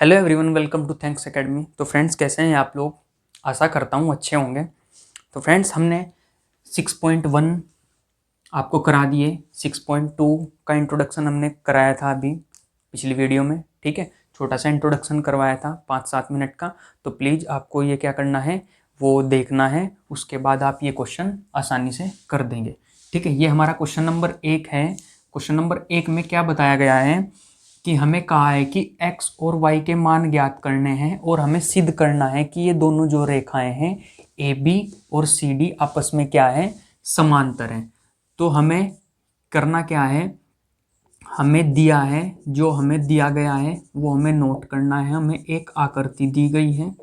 Hello everyone, welcome to Thanks Academy. तो friends, कैसे हैं आप लोग? आशा करता हूँ अच्छे होंगे। तो फ्रेंड्स, हमने 6.1 आपको करा दिए। 6.2 का इंट्रोडक्शन हमने कराया था अभी पिछली वीडियो में, ठीक है। छोटा सा इंट्रोडक्शन करवाया था 5-7 मिनट का। तो प्लीज़ आपको ये क्या करना है, वो देखना है। उसके बाद आप ये क्वेश्चन आसानी से कर देंगे, ठीक है। ये हमारा क्वेश्चन नंबर 1 है। क्वेश्चन नंबर 1 में क्या बताया गया है कि हमें कहा है कि x और y के मान ज्ञात करने हैं और हमें सिद्ध करना है कि ये दोनों जो रेखाएं हैं AB और CD आपस में क्या है, समांतर हैं। तो हमें करना क्या है, हमें दिया है, जो हमें दिया गया है वो हमें नोट करना है। हमें एक आकृति दी गई है,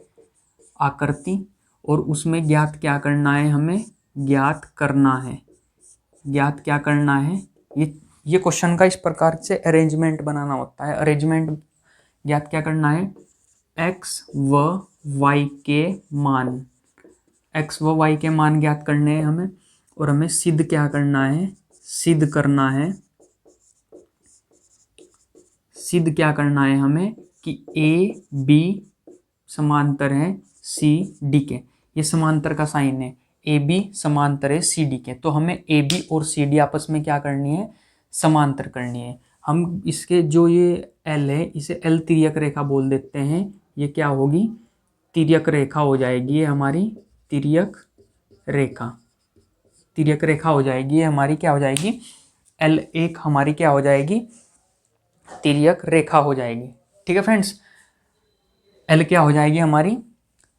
आकृति, और उसमें ज्ञात क्या करना है, हमें ज्ञात करना है। ज्ञात क्या करना है, ये क्वेश्चन का इस प्रकार से अरेंजमेंट बनाना होता है। अरेंजमेंट ज्ञात क्या करना है, x व y के मान, x व y के मान ज्ञात करने हैं हमें। और हमें सिद्ध क्या करना है, सिद्ध करना है, सिद्ध क्या करना है हमें कि a b समांतर है c d के। ये समांतर का साइन है, ए बी समांतर है सी डी के। तो हमें ए बी और सी डी आपस में क्या करनी है, समांतर करनी है। हम इसके जो ये एल है, इसे एल तिर्यक रेखा बोल देते हैं। ये क्या होगी, तिर्यक रेखा हो जाएगी। ये हमारी तिर्यक रेखा, तिर्यक रेखा हो जाएगी। ये हमारी क्या हो जाएगी, एल एक हमारी क्या हो जाएगी, तिर्यक रेखा हो जाएगी, ठीक है फ्रेंड्स। एल क्या हो जाएगी, हमारी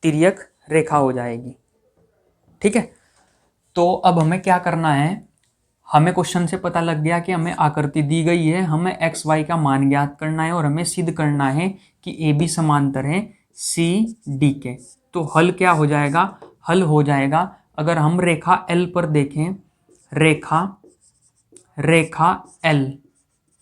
तिर्यक रेखा हो जाएगी, ठीक है। तो अब हमें क्या करना है, हमें क्वेश्चन से पता लग गया कि हमें आकृति दी गई है, हमें एक्स वाई का मान ज्ञात करना है और हमें सिद्ध करना है कि ए बी समांतर है सी डी के। तो हल क्या हो जाएगा, हल हो जाएगा, अगर हम रेखा एल पर देखें, रेखा एल,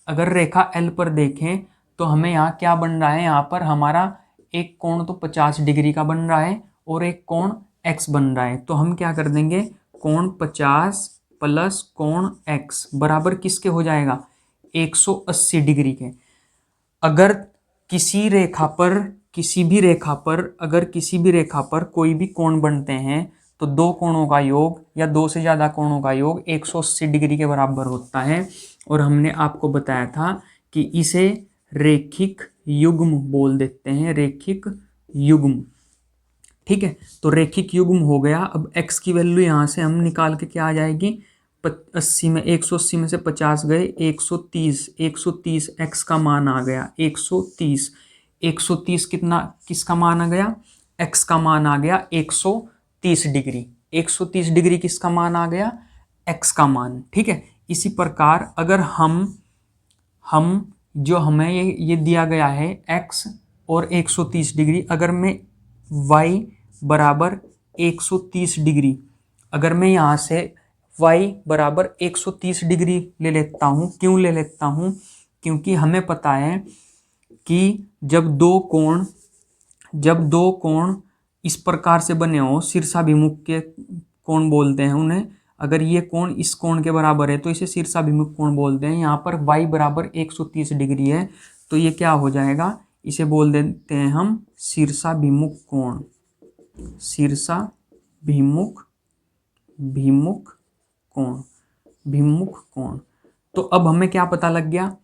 अगर रेखा एल पर देखें तो हमें यहाँ क्या बन रहा है, यहाँ पर हमारा एक कोण तो 50 डिग्री का बन रहा है और एक कोण x बन रहा है। तो हम क्या कर देंगे, कोण 50 प्लस कोण x बराबर किसके हो जाएगा, 180 डिग्री के। अगर किसी रेखा पर, किसी भी रेखा पर, अगर किसी भी रेखा पर कोई भी कोण बनते हैं तो दो कोणों का योग या दो से ज़्यादा कोणों का योग 180 डिग्री के बराबर होता है। और हमने आपको बताया था कि इसे रेखिक युग्म बोल देते हैं, रेखिक युग्म, ठीक है। तो रेखिक युग्म हो गया। अब x की वैल्यू यहाँ से हम निकाल के क्या आ जाएगी, 80 में 180 में से 50 गए, 130, 130 x का मान आ गया 130। 130 कितना, किसका मान आ गया, x का मान आ गया 130 डिग्री। 130 डिग्री किसका मान आ गया, x का मान, ठीक है। इसी प्रकार अगर हम जो हमें ये दिया गया है x और 130 डिग्री, अगर मैं y बराबर 130 डिग्री, अगर मैं यहाँ से y बराबर 130 डिग्री ले लेता हूँ, क्यों ले लेता हूँ, क्योंकि हमें पता है कि जब दो कोण इस प्रकार से बने हो, शीर्षाभिमुख के कोण बोलते हैं उन्हें। अगर ये कोण इस कोण के बराबर है तो इसे शीर्षाभिमुख कोण बोलते हैं। यहाँ पर y बराबर 130 डिग्री है तो ये क्या हो जाएगा, इसे बोल देते हैं हम शीर्षाभिमुख कोण, शीर्षाभिमुख भिमुख कोण, भिमुख कोण। तो अब हमें क्या पता लग गया,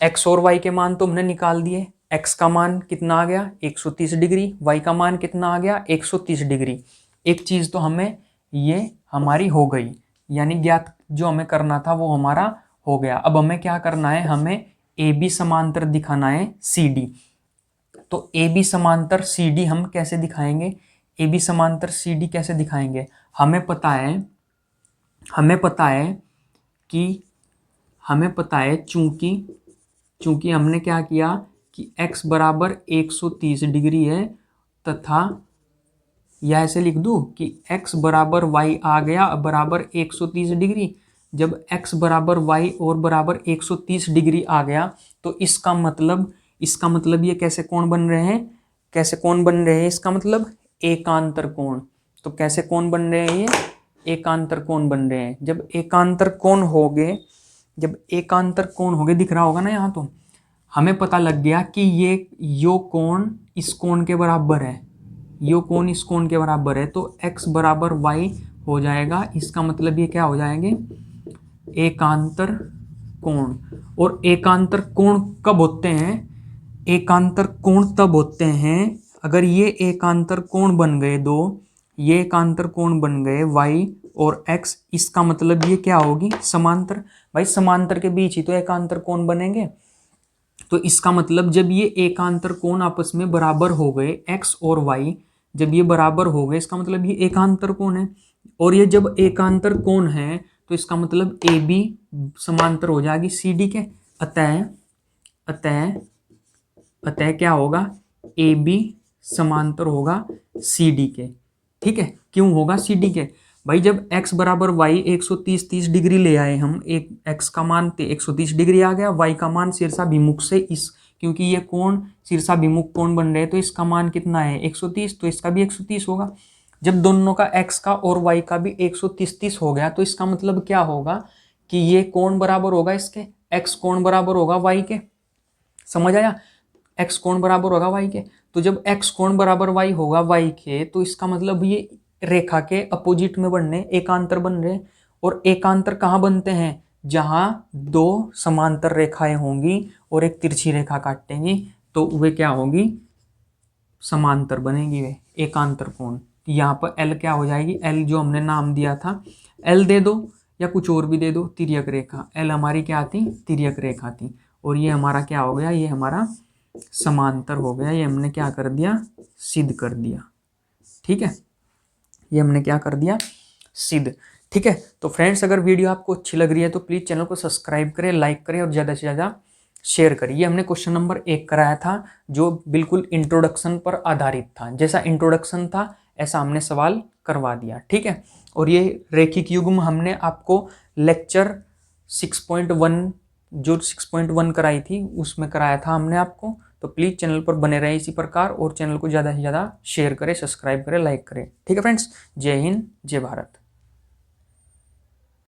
x और y के मान तो हमने निकाल दिए। x का मान कितना आ गया, 130 डिग्री, y का मान कितना आ गया, 130 डिग्री। एक चीज़ तो हमें ये हमारी हो गई, यानी ज्ञात जो हमें करना था वो हमारा हो गया। अब हमें क्या करना है, हमें ए बी समांतर दिखाना है सी डी। तो ए बी समांतर सी डी हम कैसे दिखाएंगे, ए बी समांतर सी डी कैसे दिखाएंगे, हमें पता है कि हमें पता है, चूंकि हमने क्या किया कि x बराबर 130 डिग्री है, तथा या ऐसे लिख दूं कि x बराबर y आ गया बराबर 130 डिग्री। जब x बराबर y और बराबर 130 डिग्री आ गया तो इसका मतलब ये कैसे कोण बन रहे हैं, कैसे कोण बन रहे हैं, इसका मतलब एकांतर कोण। तो कैसे कोण बन रहे हैं, ये एकांतर कोण बन रहे हैं। जब एकांतर कोण हो गए, दिख रहा होगा ना यहाँ, तो हमें पता लग गया कि यो कोण इस कोण के बराबर है, यो कोण इस कोण के बराबर है, तो x बराबर y हो जाएगा। इसका मतलब ये क्या हो जाएंगे, एकांतर कोण। और एकांतर कोण कब होते हैं, एकांतर कोण तब होते हैं अगर ये एकांतर कोण बन गए दो, ये एकांतर कोण बन गए y और x, इसका मतलब ये क्या होगी, समांतर। भाई समांतर के बीच ही तो एकांतर कोण बनेंगे। तो इसका मतलब जब ये एकांतर कोण आपस में बराबर हो गए x और y, जब ये बराबर हो गए इसका मतलब ये एकांतर कोण है। और ये जब एकांतर कोण है तो इसका मतलब ए बी समांतर हो जाएगी सी डी के। अतः अतः अतः क्या होगा, ए बी समांतर होगा सी डी के। ठीक है, क्यों होगा सी डी के, भाई जब x बराबर y 130 डिग्री ले आए हम, एक x का मान 130 डिग्री आ गया, y का मान शीर्षाभिमुख से इस, क्योंकि ये कोण शीर्षाभिमुख कोण बन रहे हैं तो इसका मान कितना है 130, तो इसका भी 130 होगा। जब दोनों का x का और y का भी 130 हो गया तो इसका मतलब क्या होगा कि ये कोण बराबर होगा इसके, x कोण बराबर होगा y के। समझ आया, x कोण बराबर होगा y के। तो जब x कोण बराबर y होगा y के, तो इसका मतलब ये रेखा के अपोजिट में बनने, एकांतर बन रहे। और एकांतर कहाँ बनते हैं, जहां दो समांतर रेखाएं होंगी और एक तिरछी रेखा काटेंगी तो वे क्या होगी, समांतर बनेगी वे, एकांतर कोण। यहाँ पर L क्या हो जाएगी, L जो हमने नाम दिया था, L दे दो या कुछ और भी दे दो, तिर्यक रेखा। L हमारी क्या थी, तिर्यक रेखा थी। और ये हमारा क्या हो गया, ये हमारा समांतर हो गया। ये हमने क्या कर दिया, सिद्ध कर दिया। ठीक है, ये हमने क्या कर दिया, सिद्ध। ठीक है, तो फ्रेंड्स अगर वीडियो आपको अच्छी लग रही है तो प्लीज़ चैनल को सब्सक्राइब करें, लाइक करें और ज़्यादा से ज़्यादा शेयर करिए। ये हमने क्वेश्चन नंबर 1 कराया था जो बिल्कुल इंट्रोडक्शन पर आधारित था, जैसा इंट्रोडक्शन था ऐसा हमने सवाल करवा दिया। ठीक है, और ये रैखिक युग्म हमने आपको लेक्चर 6.1 जो 6.1 कराई थी उसमें कराया था हमने आपको। तो प्लीज़ चैनल पर बने रहे इसी प्रकार और चैनल को ज़्यादा से ज़्यादा शेयर करें, सब्सक्राइब करें, लाइक करें। ठीक है फ्रेंड्स, जय हिंद, जय भारत।